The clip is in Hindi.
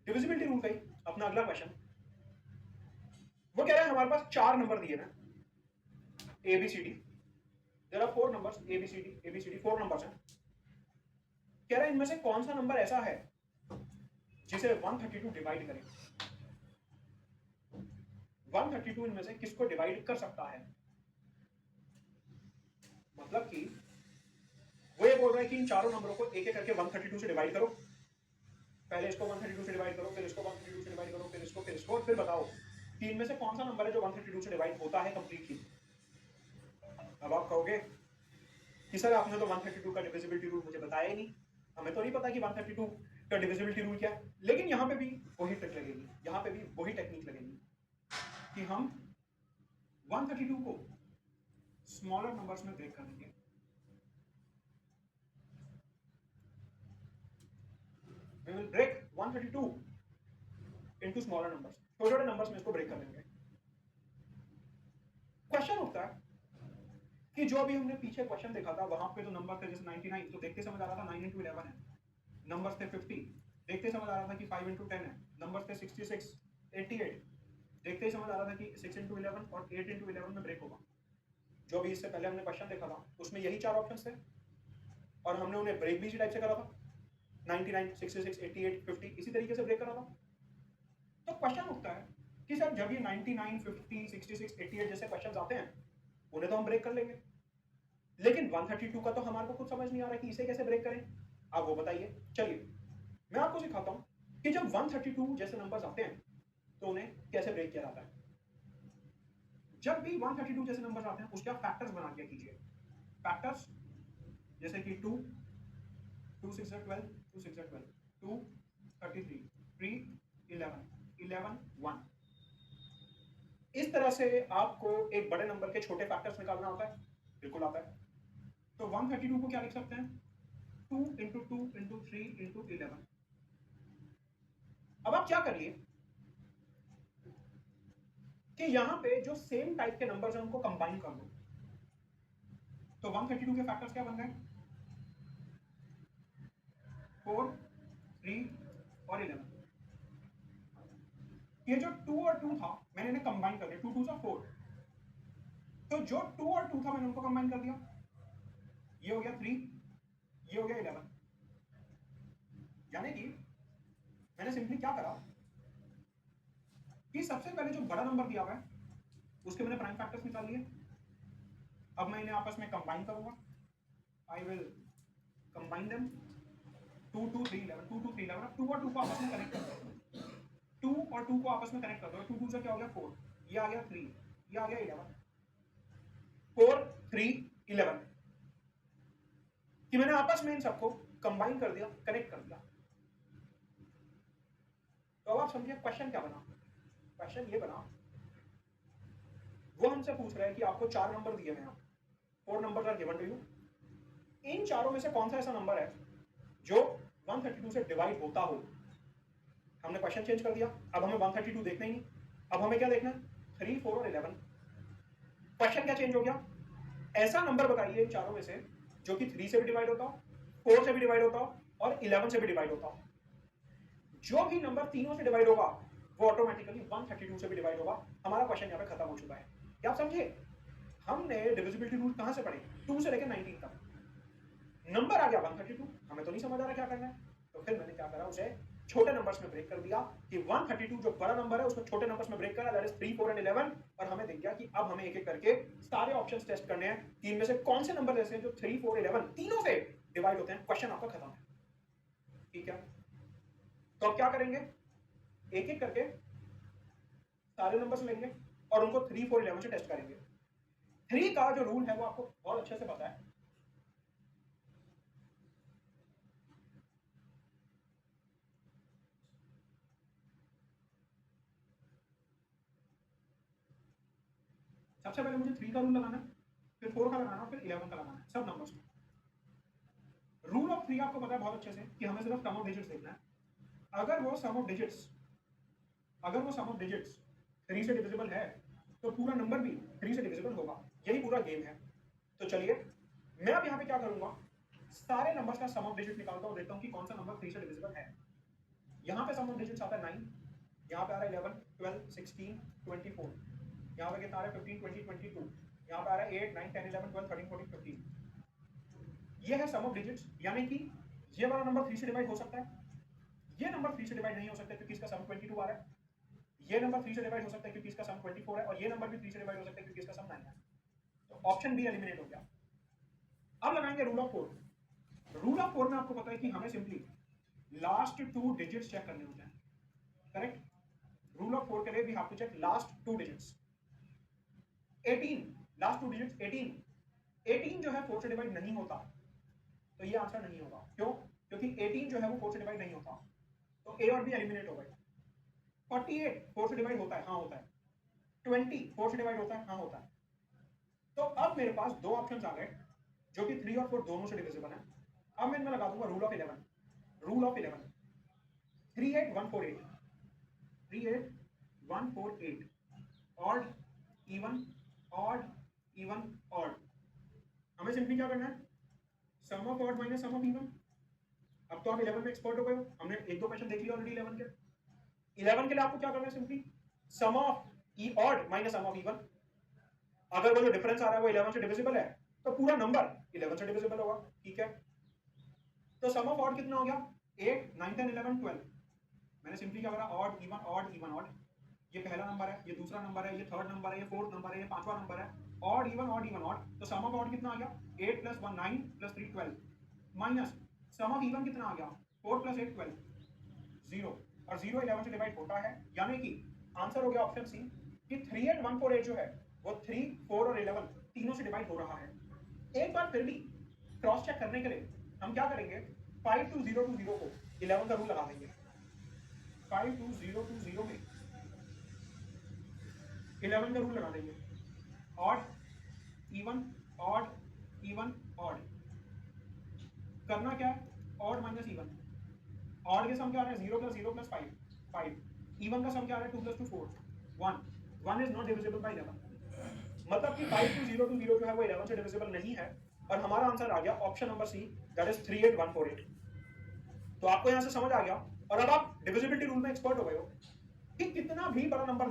डिविजिबिलिटी रूल का ही अपना अगला क्वेश्चन, वो कह रहा है हमारे पास 4 नंबर दिए ना, ABCD, there are 4 numbers, ABCD 4 numbers हैं। कह रहा है इनमें से कौन सा नंबर ऐसा है जिसे 132 डिवाइड करें। 132 इनमें से किसको डिवाइड कर सकता है, मतलब कि वो ये बोल रहा है कि इन चारों नंबरों को एक एक करके 132 से डिवाइड करो, पहले इसको 132 से डिवाइड करो, फिर इसको 132 से डिवाइड करो, फिर इसको, फिर बताओ कि इनमें से कौन सा नंबर है जो 132 से डिवाइड होता है कंप्लीटली। अब आप कहोगे कि सर आपने तो 132 का डिविजिबिलिटी रूल मुझे बताया ही नहीं, हमें तो नहीं पता कि 132 का डिविजिबिलिटी रूल क्या है। लेकिन यहाँ पे भी वही ट्रिक लगेगी, यहाँ पे भी वही टेक्निक लगेगी कि हम 132 को स्मॉलर नंबर्स में ब्रेक कर देंगे। We will break 132 into smaller numbers, छोटे छोटे नंबर्स में इसको ब्रेक कर देंगे। क्वेश्चन उठता है कि जो अभी हमने पीछे क्वेश्चन देखा था वहां पे तो नंबर थे जैसे 99, तो देखते समझ आ रहा था 9 into 11 है, नंबर्स थे 50, देखते समझ आ रहा था कि 5 into 10 है, नंबर्स थे 66, 88, देखते ही समझ आ रहा था कि 6 into 11 और 8 into 11 में ब्रेक होगा। जो भी इससे पहले हमने क्वेश्चन देखा था उसमें यही 4 ऑप्शंस थे और हमने उन्हें ब्रेक भी इसी टाइप से करा था, 99, 66, 88, 50 इसी तरीके से ब्रेक करा था। तो क्वेश्चन उठता है कि सर जब ये 99, 50, 66, 88 जैसे क्वेश्चंस आते हैं उन्हें तो हम ब्रेक कर लेंगे, लेकिन 132 का तो हमारे को कुछ समझ नहीं आ रहा कि इसे कैसे ब्रेक करें, आप वो बताइए। चलिए मैं आपको सिखाता हूं कि जब 132 जैसे नंबर्स आते हैं तो उन्हें कैसे ब्रेक किया जाता है। जब भी 132 जैसे नंबर्स आते हैं उसके आप फैक्टर्स बना दिया कीजिए। फैक्टर्स जैसे कि 2, 2 6 12, 2 6 12, 2 33, 3 11, 11 1, इस तरह से आपको एक बड़े नंबर के छोटे फैक्टर्स निकालना होता है, बिल्कुल आता है। तो 132 को क्या लिख सकते हैं, 2 इंटू 2 इंटू 3 इंटू 11। अब आप क्या करिए कि यहां पे जो सेम टाइप के नंबर्स हैं उनको कंबाइन कर दो। तो 132 के फैक्टर्स क्या बन गए, 4, 3 और 11। ये जो 2 और 2 था मैंने इन्हें कंबाइन कर दिया, 2 2 4, तो जो 2 और 2 था मैंने उनको कंबाइन कर दिया, ये हो गया 3, ये हो गया 11। यानी कि मैंने सिंपली क्या करा कि सबसे पहले जो बड़ा नंबर दिया हुआ है उसके मैंने प्राइम फैक्टर्स निकाल लिए। अब मैं इन्हें आपस में कंबाइन करूंगा, आई विल कंबाइन देम, 2 2 3 11, 2 2 3 11। अब 2 और 2 को आपस में कनेक्ट कर दो, 2 और 2 को आपस में कनेक्ट कर दो, 2 2 से क्या हो गया 4, ये आ गया 3, ये आ गया 11, 4 3 11 कि मैंने आपस में इन सबको कंबाइन कर दिया, कनेक्ट कर दिया। तो अब आप समझिए क्वेश्चन क्या बना, क्वेश्चन ये बना, वो हमसे पूछ रहा है कि आपको 4 नंबर दिए हैं, 4 number are given to you, इन चारों में से कौन सा ऐसा नंबर है जो 132 से डिवाइड होता हो। हमने क्वेश्चन चेंज कर दिया, अब हमें 132 देखना ही नहीं, अब हमें क्या देखना है, 3 4 और 11। क्वेश्चन क्या चेंज हो गया, ऐसा नंबर बताइए इन चारों में से जो कि 3 से भी डिवाइड होता हो, 4 से भी डिवाइड होता हो और 11 से भी डिवाइड होता हो। जो भी नंबर तीनों से डिवाइड होगा वो ऑटोमेटिकली 132 से भी डिवाइड होगा। हमारा क्वेश्चन यहाँ पे खत्म हो चुका है। क्या आप समझे, हमने डिविजिबिलिटी रूल कहां से पढ़े, 2 से लेकर 19 तक, नंबर आ गया 132, हमें तो नहीं समझ आ रहा क्या करना है, तो फिर मैंने क्या करा, उसे छोटे नंबर्स में ब्रेक कर दिया कि 132 जो बड़ा नंबर है उसको छोटे नंबर्स में ब्रेक करा, दैट इज 3 4 एंड 11। और हमें दिख गया कि अब हमें एक एक करके सारे ऑप्शंस टेस्ट करने हैं कि इनमें से कौन से नंबर ऐसे हैं जो 3 4 11 तीनों से डिवाइड होते हैं। क्वेश्चन आपका खत्म है, ठीक है। तो अब क्या करेंगे, एक एक करके सारे नंबर्स लेंगे और उनको 3 4 11 से टेस्ट करेंगे। 3 का जो रूल है वो आपको बहुत अच्छे से पता है, सबसे पहले मुझे 3 का रूल लगाना है, फिर 4 का लगाना है, फिर 11 का लगाना है, सब नंबर्स में। रूल ऑफ 3 आपको पता है बहुत अच्छे से कि हमें सिर्फ सम ऑफ डिजिट्स देखना है। अगर वो सम ऑफ डिजिट्स 3 से डिविजिबल है तो पूरा नंबर भी 3 से डिविजिबल होगा, यही पूरा गेम है। तो चलिए मैं अब यहाँ पे क्या करूंगा, सारे नंबर्स का सम ऑफ डिजिट निकालता हूँ, देखता हूँ कि कौन सा नंबर 3 से डिविजिबल है। यहाँ पे सम ऑफ डिजिट्स आता है 9, यहाँ पे आ रहा है 11, 12, 16, 24, यहाँ पे कितना आ रहा है 15, 20, 22, यहाँ पे आ रहा है 8, 9, 10, 11, 12, 13, 14, 15। ये है सम ऑफ डिजिट्स, यानी कि ये वाला नंबर 3 से डिवाइड हो सकता है, ये नंबर 3 से डिवाइड नहीं हो सकता क्योंकि इसका सम 22 आ रहा है, ये नंबर 3 से डिवाइड हो सकता है क्योंकि इसका सम 24 है, और ये नंबर भी 3 से डिवाइड हो सकता है क्योंकि इसका सम 9 है। तो ऑप्शन बी एलिमिनेट हो गया। अब लगाएंगे रूल ऑफ 4। रूल ऑफ 4 में आपको पता है कि हमें सिंपली लास्ट 2 डिजिट्स चेक करने होते हैं, करेक्ट। रूल ऑफ 4 के लिए we have to check last 2 digits. 18, last 2 digits 18 जो है 4 से डिवाइड नहीं होता, तो ये आंसर नहीं होगा। क्यों? क्योंकि 18 जो है वो 4 से डिवाइड नहीं होता, तो ए और बी एलिमिनेट हो गए। 48 4 से डिवाइड होता है, हाँ होता है। 20 4 से डिवाइड होता है, हाँ होता है। तो अब मेरे पास दो ऑप्शंस आ गए जो कि 3 और 4 दोनों से डिविजिबल है। अब मैं इनमें लगा दूंगा rule of 11। Rule of 11 38148, 38148, odd even, odd even, odd. हमें सिंपली क्या करना है, sum of odd minus sum of even. अब तो आप 11 में एक्सपर्ट हो गए हो, हमने एक दो क्वेश्चन देख लिया ऑलरेडी 11 के। 11 के लिए आपको क्या करना है, simply some of odd minus sum of even. अगर वो जो डिफरेंस आ रहा है वो 11 से डिविजिबल है तो पूरा नंबर 11 से डिविजिबल होगा, ठीक है। तो सम ऑफ ऑड कितना हो गया, 8, 9, 10, 11, 12। मैंने सिंपली क्या करा, odd even, odd even, odd. ये पहला नंबर है, ये दूसरा नंबर है, ये थर्ड नंबर है, ये फोर्थ नंबर है, ये पांचवा नंबर है। Odd even, odd even, odd. तो सम ऑफ ऑड कितना आ गया, 8 + 1 9 + 3 12, माइनस सम ऑफ इवन कितना आ गया, 4 + 8 12, 0। और 0 11 से डिवाइड होता है, यानी कि आंसर हो गया ऑप्शन सी कि 38148 जो है वो 3, 4 और 11 तीनों से डिवाइड हो रहा है। एक बार फिर भी क्रॉस चेक करने के लिए हम क्या करेंगे, 5220 को 11 का रूल लगा देंगे। 5220 में 11 का रूल लगा देंगे। Odd even, odd even, odd. करना क्या है, ऑड माइनस इवन। ऑड के सम क्या आ रहा है, 0 + 0 + 5 5। इवन का सम क्या आ रहा है, 2 + 2 4 1 1 इज नॉट डिविजिबल बाय 11। मतलब कि 5220 जो है वो 11 से डिविजिबल नहीं है, और हमारा आंसर आ गया option number C, that is 38148। तो आपको यहां से समझ आ गया, और अब आप डिविजिबिलिटी रूल में एक्सपर्ट हो गए हो कि कितना भी बड़ा नंबर